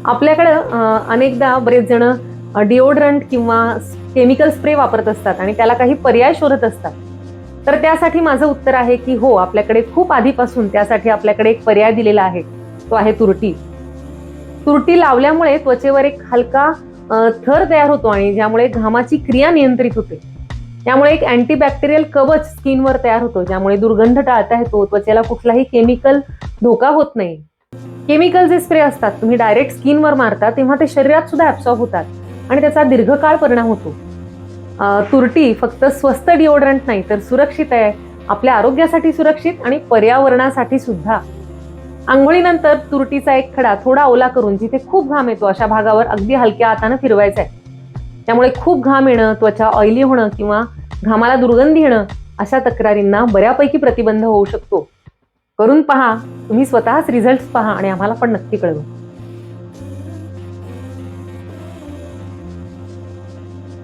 आपल्याकडं अनेकदा बरेच जण डिओड्रंट किंवा केमिकल स्प्रे वापरत असतात आणि त्याला काही पर्याय शोधत असतात. तर त्यासाठी माझं उत्तर आहे की हो, आपल्याकडे खूप आधीपासून त्यासाठी आपल्याकडे एक पर्याय दिलेला आहे. तो आहे तुरटी. तुरटी लावल्यामुळे त्वचेवर एक हलका थर तयार होतो आणि ज्यामुळे घामाची क्रिया नियंत्रित होते. त्यामुळे एक अँटीबॅक्टेरियल कवच स्किनवर तयार होतो, ज्यामुळे दुर्गंध टाळता येतो, त्वचेला कुठलाही केमिकल धोका होत नाही. केमिकल जे स्प्रे असतात तुम्ही डायरेक्ट स्किनवर मारता तेव्हा ते शरीरात सुद्धा ऍब्सॉर्ब होतात आणि त्याचा दीर्घकाळ परिणाम होतो. तुरटी फक्त स्वस्त डिओड्रंट नाही तर सुरक्षित आहे, आपल्या आरोग्यासाठी सुरक्षित आणि पर्यावरणासाठी सुद्धा. आंघोळीनंतर तुरटीचा एक खडा थोडा ओला करून जिथे खूप घाम येतो अशा भागावर अगदी हलक्या हाताने फिरवायचा आहे. त्यामुळे खूप घाम येणं, त्वचा ऑइली होणं किंवा घामाला दुर्गंधी येणं अशा तक्रारींना बऱ्यापैकी प्रतिबंध होऊ शकतो. करून पहा, तुम्ही स्वतःच रिझल्ट पहा आणि आम्हाला पण नक्की कळवा.